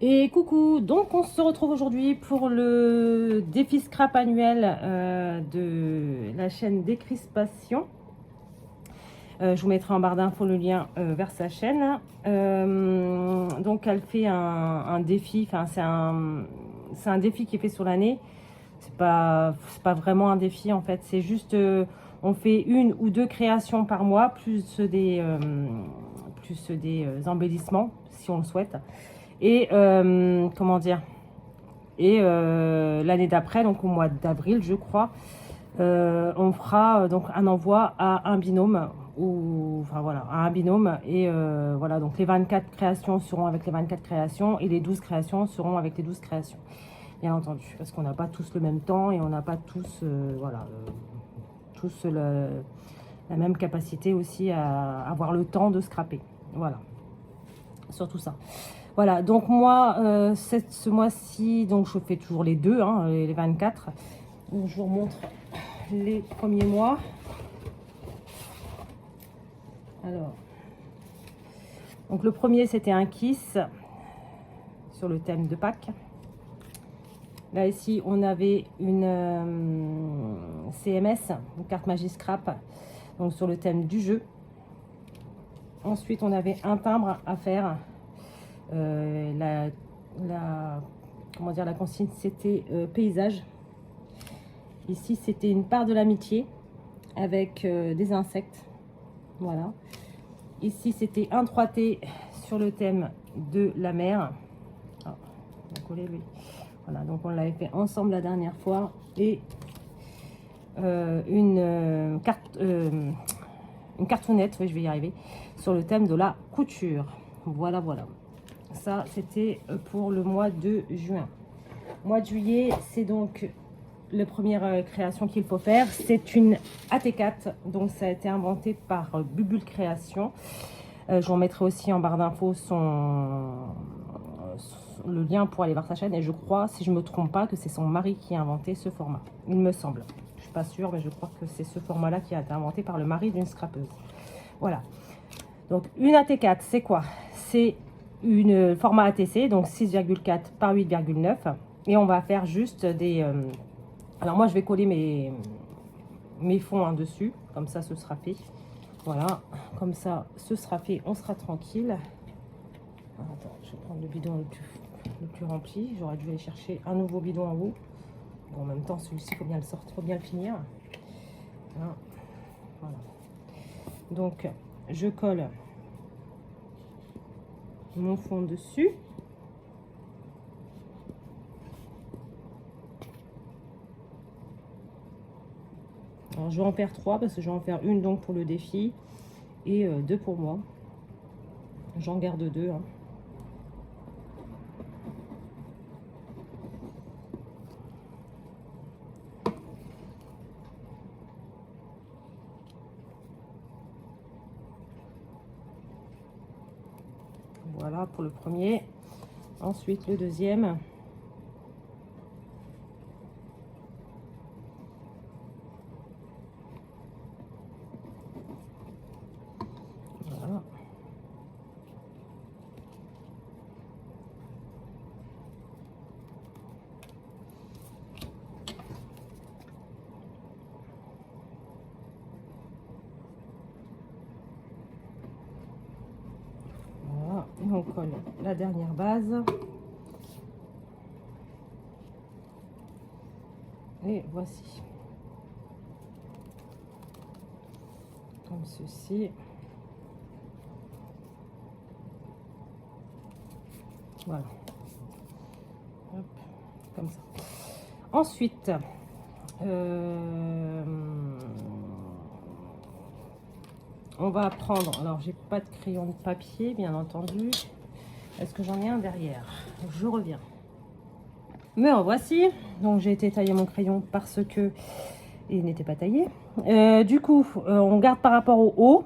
Et coucou, donc on se retrouve aujourd'hui pour le défi scrap annuel de la chaîne Décrispation. Je vous mettrai en barre d'infos le lien vers sa chaîne. Donc elle fait un défi, enfin c'est un défi qui est fait sur l'année. C'est pas vraiment un défi en fait, c'est juste on fait une ou deux créations par mois, plus des embellissements si on le souhaite. Et comment dire, et l'année d'après, donc au mois d'avril je crois, on fera donc un envoi à un binôme, ou enfin voilà, à un binôme. Et voilà, donc les 24 créations seront avec les 24 créations et les 12 créations seront avec les 12 créations, bien entendu, parce qu'on n'a pas tous le même temps et on n'a pas tous voilà, tous la même capacité aussi à avoir le temps de scraper. Voilà, surtout ça. Voilà, donc moi, ce mois-ci, donc je fais toujours les deux, hein, les 24. Donc je vous remontre les premiers mois. Alors, donc le premier, c'était un kiss sur le thème de Pâques. Là, ici, on avait une CMS, une carte magie scrap, donc sur le thème du jeu. Ensuite, on avait un timbre à faire. Comment dire, la consigne, c'était paysage. Ici, c'était une part de l'amitié avec des insectes. Voilà. Ici, c'était un 3T sur le thème de la mer. Ah, on a collé lui. Voilà, donc on l'avait fait ensemble la dernière fois. Et une cartonnette, oui, je vais y arriver, sur le thème de la couture. Voilà, voilà. Ça, c'était pour le mois de juin. Mois de juillet, c'est donc la première création qu'il faut faire. C'est une AT4, donc ça a été inventé par Bubule Création. Je vous mettrai aussi en barre d'infos le lien pour aller voir sa chaîne. Et je crois, si je ne me trompe pas, que c'est son mari qui a inventé ce format. Il me semble. Je ne suis pas sûre, mais je crois que c'est ce format-là qui a été inventé par le mari d'une scrapeuse. Voilà. Donc une AT4, c'est quoi? C'est une format ATC, donc 6,4 par 8,9. Et on va faire juste des... alors moi, je vais coller mes fonds hein, dessus. Comme ça, ce sera fait. Voilà. Comme ça, ce sera fait. On sera tranquille. Alors, attends, je vais prendre le bidon le plus rempli. J'aurais dû aller chercher un nouveau bidon en haut. Bon, en même temps, celui-ci, il faut bien le sortir, il faut bien le finir. Hein. Voilà. Donc, je colle mon fond dessus. Alors, je vais en faire 3 parce que je vais en faire une donc pour le défi et 2 pour moi. J'en garde 2. Hein. Voilà pour le premier. Ensuite, le deuxième. Voilà. Voilà. Et on colle la dernière base. Et voici. Comme ceci. Voilà. Hop, comme ça. Ensuite, on va prendre, alors j'ai pas de crayon de papier bien entendu. Est-ce que j'en ai un derrière? Je reviens. Me revoici. Donc j'ai été tailler mon crayon parce que il n'était pas taillé. Du coup, on garde par rapport au haut.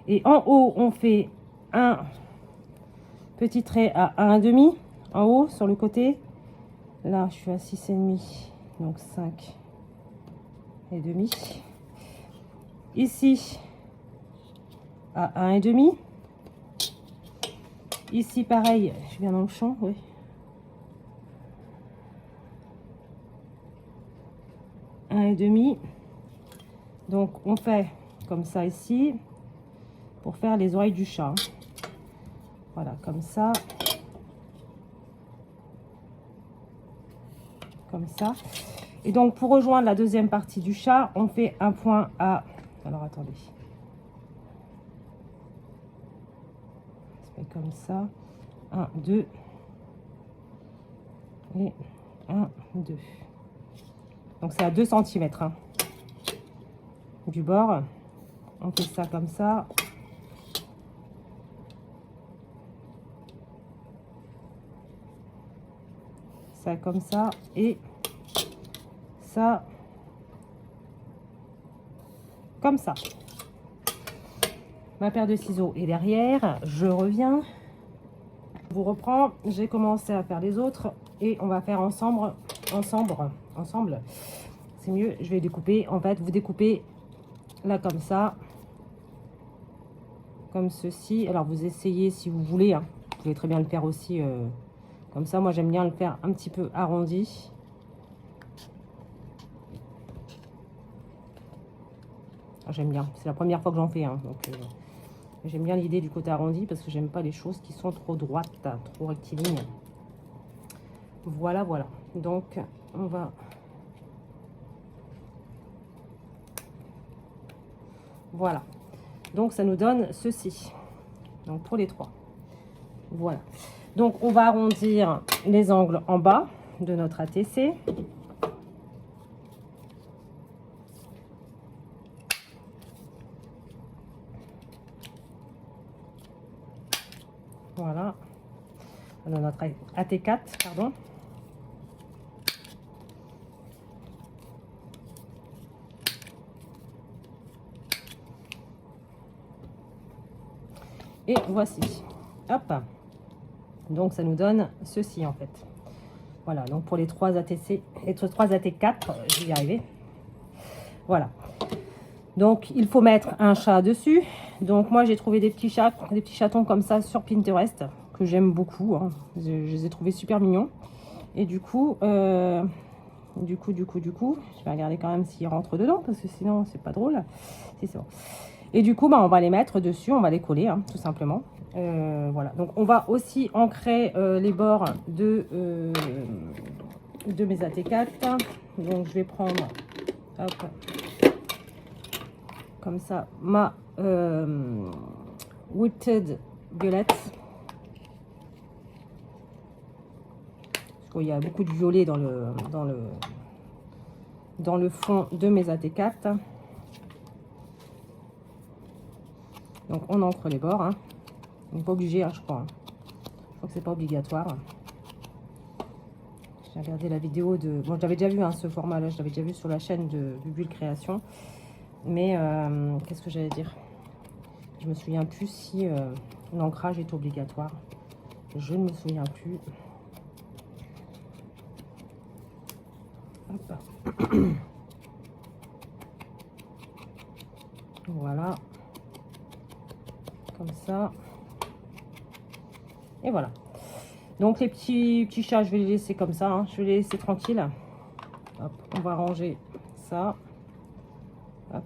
Et en haut, on fait un petit trait à 1,5 en haut sur le côté. Là, je suis à 6,5, donc 5,5. Ici, à 1,5. Ici, pareil, je suis bien dans le champ, oui. 1,5. Donc on fait comme ça ici pour faire les oreilles du chat. Voilà, comme ça. Comme ça. Et donc pour rejoindre la deuxième partie du chat, on fait un point à... Alors attendez. On fait comme ça. 1, 2. Et 1, 2. Donc c'est à 2 cm hein, du bord. On fait ça comme ça. Ça comme ça. Et ça comme ça. Ma paire de ciseaux est derrière. Je reviens. Je vous reprends. J'ai commencé à faire les autres. Et on va faire ensemble. C'est mieux. Je vais découper. En fait, vous découpez là comme ça. Comme ceci. Alors, vous essayez si vous voulez. Hein. Vous pouvez très bien le faire aussi comme ça. Moi, j'aime bien le faire un petit peu arrondi. J'aime bien. C'est la première fois que j'en fais. Hein, donc, j'aime bien l'idée du côté arrondi parce que j'aime pas les choses qui sont trop droites, trop rectilignes. Voilà, voilà. Donc, on va... Voilà. Donc, ça nous donne ceci. Donc, pour les trois. Voilà. Donc, on va arrondir les angles en bas de notre ATC. Voilà. Dans notre AT4, pardon. Et voici. Hop. Donc, ça nous donne ceci, en fait. Voilà. Donc, pour les 3 ATC et 3 AT4, je vais y arriver. Voilà. Donc, il faut mettre un chat dessus. Donc, moi, j'ai trouvé des petits chats, des petits chatons comme ça sur Pinterest, que j'aime beaucoup. Hein. Je les ai trouvés super mignons. Et du coup, je vais regarder quand même s'ils rentrent dedans, parce que sinon, c'est pas drôle. Si, c'est bon. Et du coup, bah, on va les mettre dessus, on va les coller, hein, tout simplement. Voilà. Donc, on va aussi ancrer les bords de mes AT4. Donc, je vais prendre... Hop, comme ça, ma Wilted Violet. Parce qu'il y a beaucoup de violet dans le fond de mes AT4. Donc, on encre les bords. Hein. On n'est pas obligé, hein, je crois. Hein. Je crois que c'est pas obligatoire. J'ai regardé la vidéo de... Bon, j'avais déjà vu hein, ce format-là. Je l'avais déjà vu sur la chaîne de Bulle Création. Mais qu'est-ce que j'allais dire? Je me souviens plus si l'ancrage est obligatoire. Je ne me souviens plus. Hop. Voilà. Comme ça. Et voilà. Donc les petits chats, je vais les laisser comme ça. Hein. Je vais les laisser tranquilles. Hop, on va ranger ça. Hop.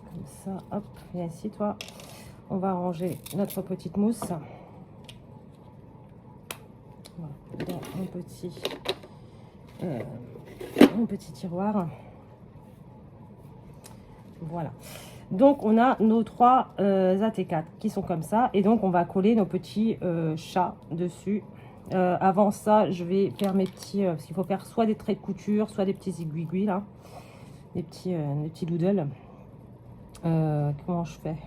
Comme ça. Hop. Viens ici, toi. On va ranger notre petite mousse. Voilà. Dans mon petit tiroir. Voilà. Donc, on a nos 3 AT4 qui sont comme ça. Et donc, on va coller nos petits chats dessus. Avant ça, je vais faire mes petits... parce qu'il faut faire soit des traits de couture, soit des petits aiguilles, là. Des petits doodles. Comment je fais?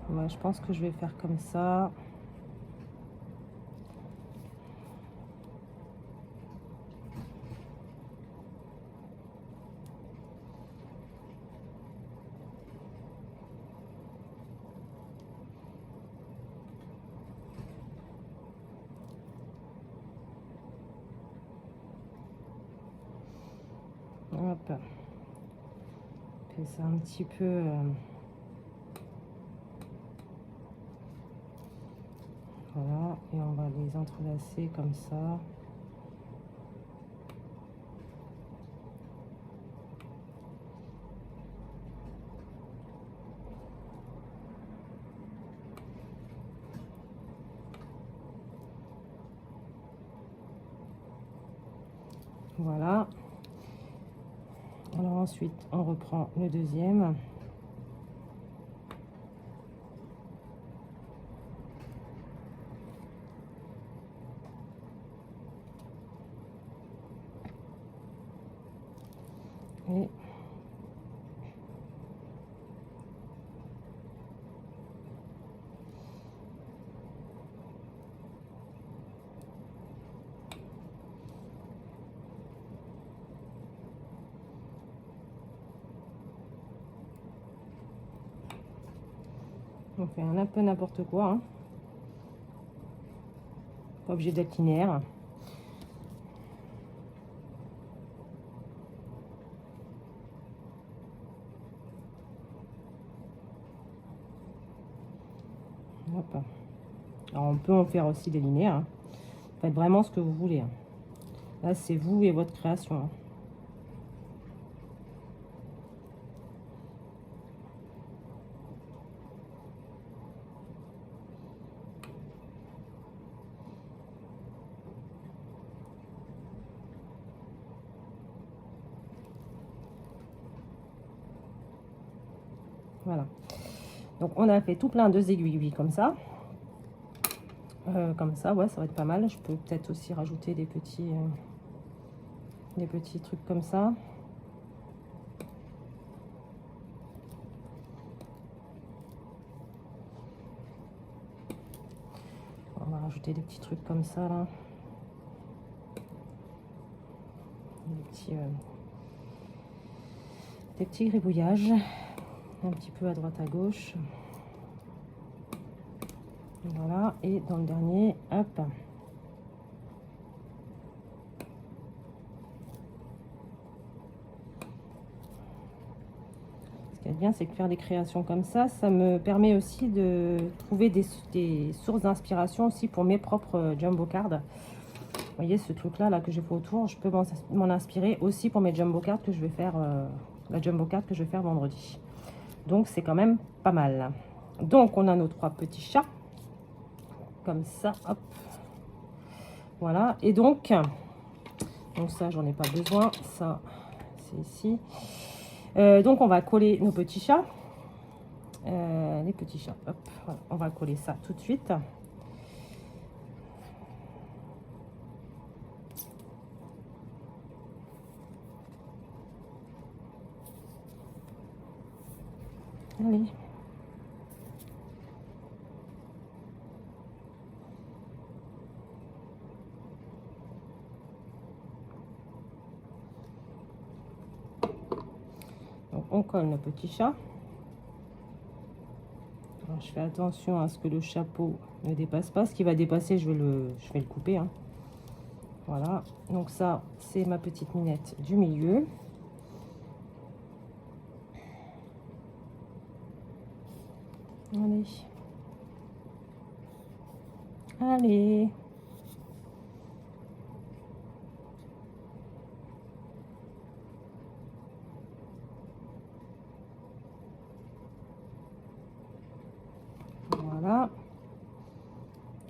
Ouais, je pense que je vais faire comme ça. Hop. Fais ça un petit peu... Voilà, et on va les entrelacer comme ça. Voilà. Alors ensuite, on reprend le deuxième. Et on fait un peu n'importe quoi, hein. Pas obligé d'être linéaire. Hop. Alors on peut en faire aussi des linéaires, hein. Faites vraiment ce que vous voulez, hein. Là c'est vous et votre création, hein. Voilà. Donc on a fait tout plein de aiguilles comme ça. Comme ça, ouais, ça va être pas mal. Je peux peut-être aussi rajouter des petits trucs comme ça. On va rajouter des petits trucs comme ça là. Des petits gribouillages. Un petit peu à droite à gauche. Voilà, et dans le dernier, hop. Ce qui est bien, c'est que faire des créations comme ça me permet aussi de trouver des sources d'inspiration aussi pour mes propres jumbo cards. Vous voyez ce truc-là là, que j'ai fait autour, je peux m'en inspirer aussi pour mes jumbo cards que je vais faire, la jumbo card que je vais faire vendredi. Donc c'est quand même pas mal. Donc on a nos 3 petits chats. Comme ça, hop. Voilà. Et donc ça, j'en ai pas besoin. Ça, c'est ici. Donc on va coller nos petits chats. Les petits chats, hop. Voilà. On va coller ça tout de suite. Allez. Donc on colle nos petits chats. Alors, je fais attention à ce que le chapeau ne dépasse pas. Ce qui va dépasser, je vais le couper, hein. Voilà. Donc ça, c'est ma petite minette du milieu. Allez. Allez. Voilà.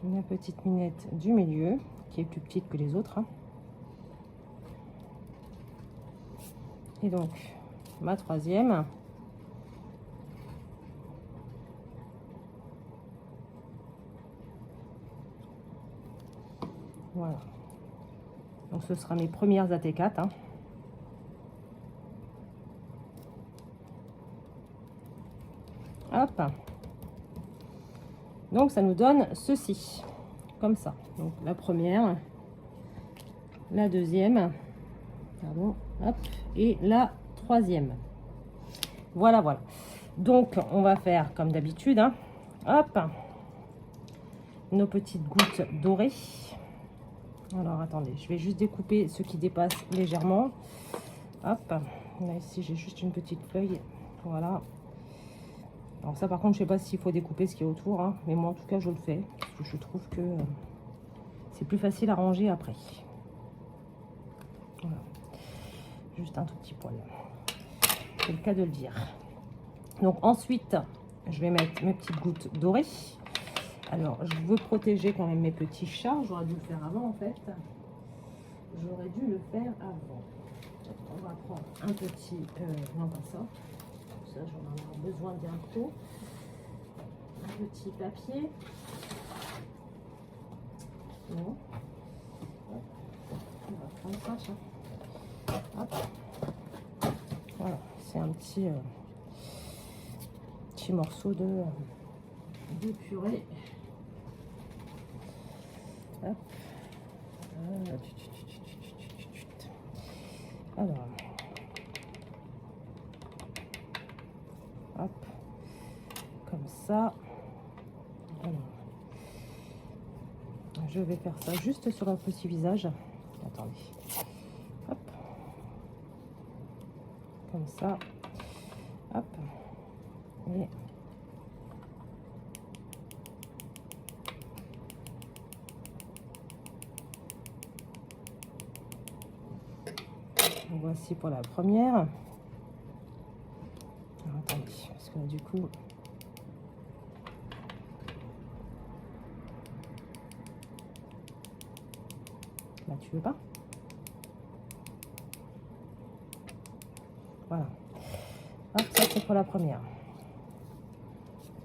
La petite minette du milieu, qui est plus petite que les autres, hein. Et donc, ma troisième. Voilà. Donc ce sera mes premières AT4, hein. Hop. Donc ça nous donne ceci, comme ça. Donc la première, la deuxième, pardon, hop, et la troisième. Voilà, voilà. Donc on va faire comme d'habitude, hein. Hop, nos petites gouttes dorées. Alors attendez, je vais juste découper ce qui dépasse légèrement. Hop, là ici j'ai juste une petite feuille, voilà. Alors ça par contre je sais pas s'il faut découper ce qui est autour, hein, mais moi en tout cas je le fais parce que je trouve que c'est plus facile à ranger après. Voilà. Juste un tout petit poil, c'est le cas de le dire. Donc ensuite je vais mettre mes petites gouttes dorées. Alors je veux protéger quand même mes petits chats, j'aurais dû le faire avant en fait. j'aurais dû le faire avant. On va prendre un petit, non pas ça, ça j'en ai besoin bientôt. Un petit papier. Non. Hop. On va prendre ça, tiens. Hop. Voilà, c'est un petit morceau de purée. Hop. Alors, hop, comme ça. Alors, je vais faire ça juste sur un petit visage. Attendez. Hop. Comme ça. Hop. Et voici pour la première. Alors, attendez, parce que là, du coup, là, tu veux pas? Voilà. Hop, ça c'est pour la première.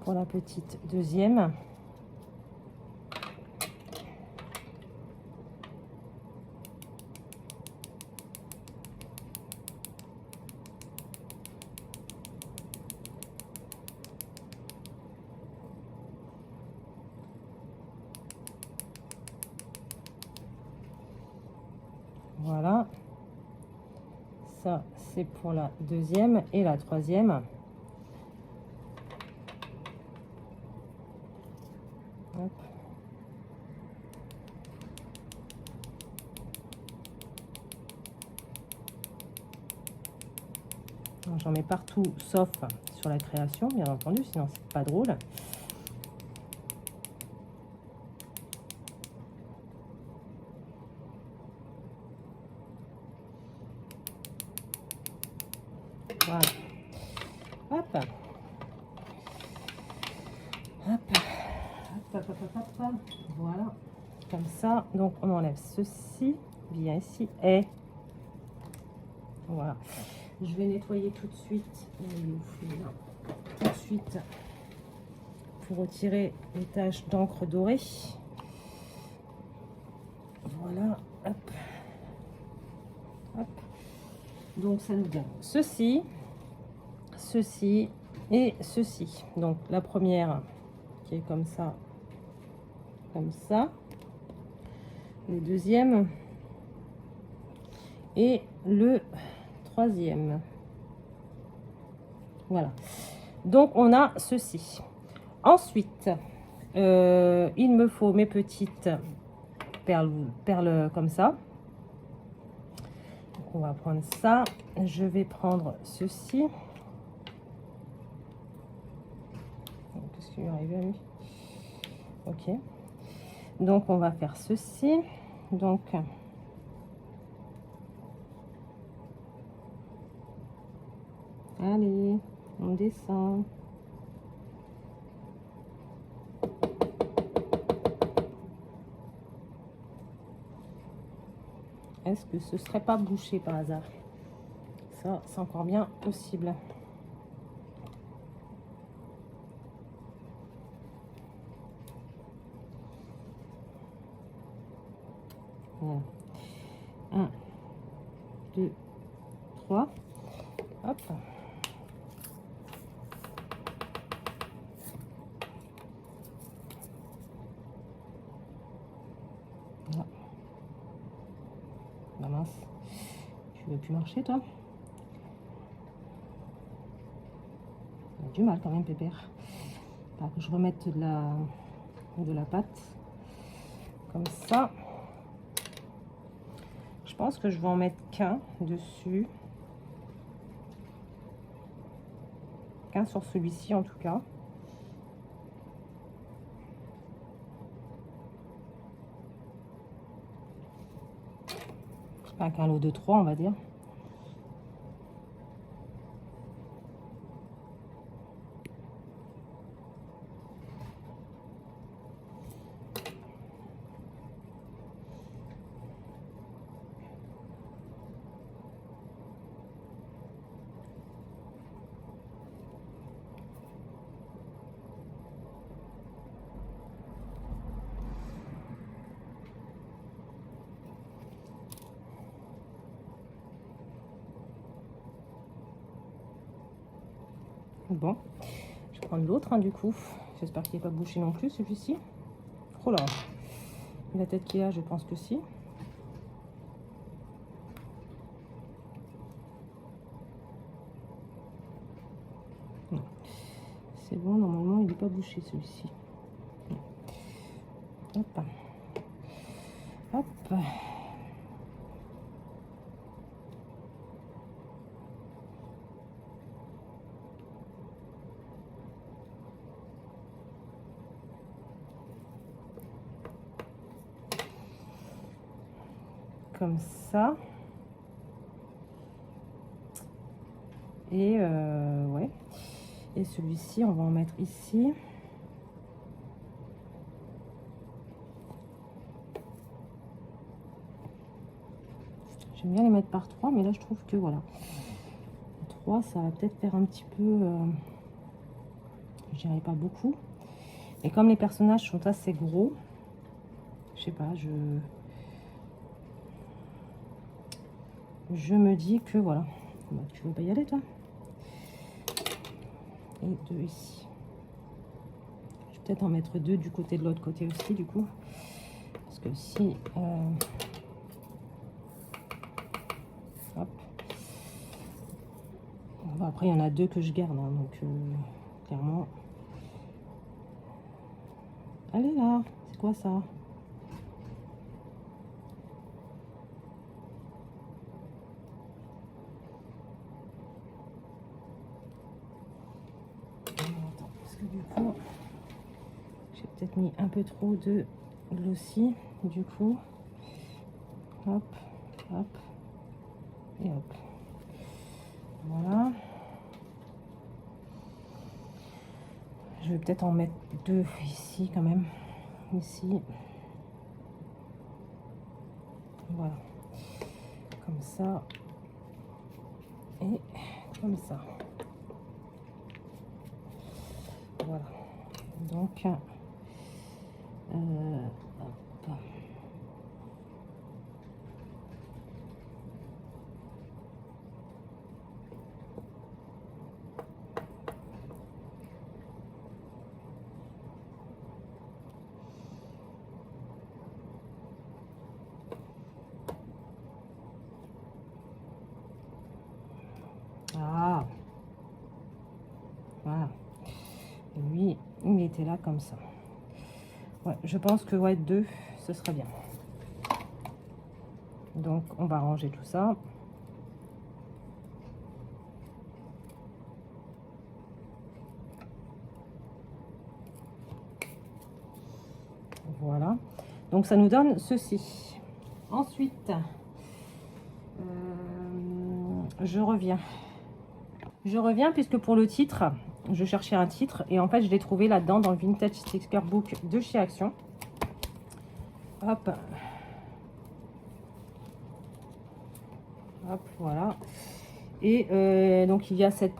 Pour la petite deuxième. Voilà. Ça, c'est pour la deuxième et la troisième. Hop. J'en mets partout, sauf sur la création, bien entendu, sinon c'est pas drôle. Voilà. Hop. Hop. Hop, hop, hop, hop, hop. Voilà. Comme ça. Donc, on enlève ceci. Bien ici. Et voilà. Je vais nettoyer tout de suite. Tout de suite. Pour retirer les taches d'encre dorée. Voilà. Hop. Hop. Donc, ça nous donne ceci. Ceci et ceci. Donc la première qui est comme ça, le deuxième et le troisième. Voilà, donc on a ceci. Ensuite il me faut mes petites perles comme ça. Donc, on va prendre ça, je vais prendre ceci. Qu'est-ce qui lui est arrivé à lui? Ok. Donc, on va faire ceci. Donc, allez, on descend. Est-ce que ce serait pas bouché par hasard? Ça, c'est encore bien possible. Voilà. 1, 2, 3. Hop. Voilà. Bah mince. Tu veux plus marcher, toi? On a du mal quand même, pépère. Pas que je remette de la pâte. Comme ça. Je pense que je vais en mettre qu'un dessus. Qu'un sur celui-ci en tout cas. Pas qu'un lot de 3 on va dire. Bon, je vais prendre l'autre, hein, du coup. J'espère qu'il n'est pas bouché non plus, celui-ci. Oh là, la tête qu'il a, je pense que si. Non, c'est bon, normalement, il n'est pas bouché, celui-ci. Hop. Hop. Comme ça. Et ouais. Et celui-ci, on va en mettre ici. J'aime bien les mettre par 3, mais là je trouve que voilà. 3, ça va peut-être faire un petit peu. Je dirais pas beaucoup. Et comme les personnages sont assez gros, je sais pas, je me dis que voilà. Bah, tu veux pas y aller toi? Et 2 ici. Je vais peut-être en mettre 2 du côté de l'autre côté aussi du coup. Parce que si... hop. Bon, après il y en a 2 que je garde, hein, donc clairement... Allez là, c'est quoi ça? Attends, parce que du coup, j'ai peut-être mis un peu trop de glossy, du coup. Hop, hop, et hop. Voilà. Je vais peut-être en mettre 2 ici quand même. Ici. Voilà. Comme ça. Et comme ça. Voilà. Donc, hop. Ah, voilà. Et lui, il était là comme ça. Ouais, je pense que ouais, 2, ce sera bien. Donc, on va ranger tout ça. Voilà. Donc, ça nous donne ceci. Ensuite, je reviens. Je reviens puisque pour le titre, je cherchais un titre et en fait, je l'ai trouvé là-dedans dans le Vintage Sticker Book de chez Action. Hop. Hop, voilà. Et donc, il y a cette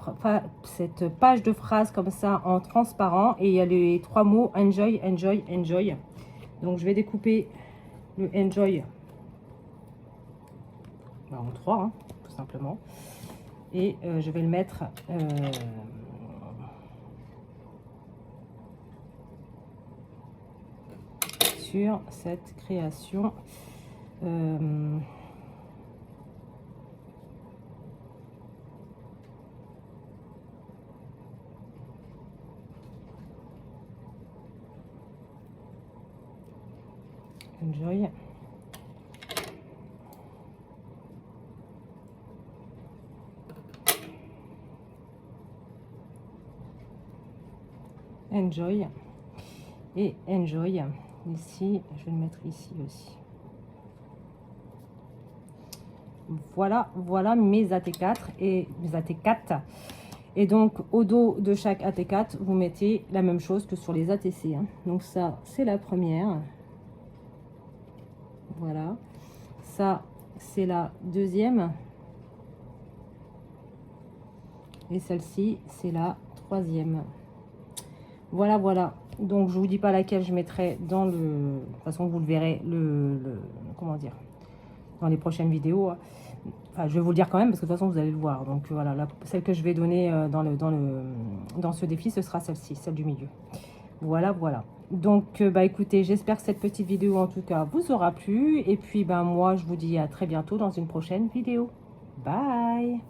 page de phrases comme ça en transparent. Et il y a les 3 mots Enjoy, Enjoy, Enjoy. Donc, je vais découper le Enjoy en 3, hein, tout simplement. Et je vais le mettre... sur cette création Enjoy. Enjoy. Et Enjoy. Ici, je vais le mettre ici aussi. Voilà, voilà mes AT4 et mes AT4. Et donc, au dos de chaque AT4, vous mettez la même chose que sur les ATC. Hein. Donc ça, c'est la première. Voilà. Ça, c'est la deuxième. Et celle-ci, c'est la troisième. Voilà, voilà. Donc, je vous dis pas laquelle je mettrai dans le... De toute façon, vous le verrez, comment dire, dans les prochaines vidéos. Enfin, je vais vous le dire quand même, parce que de toute façon, vous allez le voir. Donc voilà, celle que je vais donner dans ce défi, ce sera celle-ci, celle du milieu. Voilà, voilà. Donc, bah écoutez, j'espère que cette petite vidéo, en tout cas, vous aura plu. Et puis, ben moi, je vous dis à très bientôt dans une prochaine vidéo. Bye!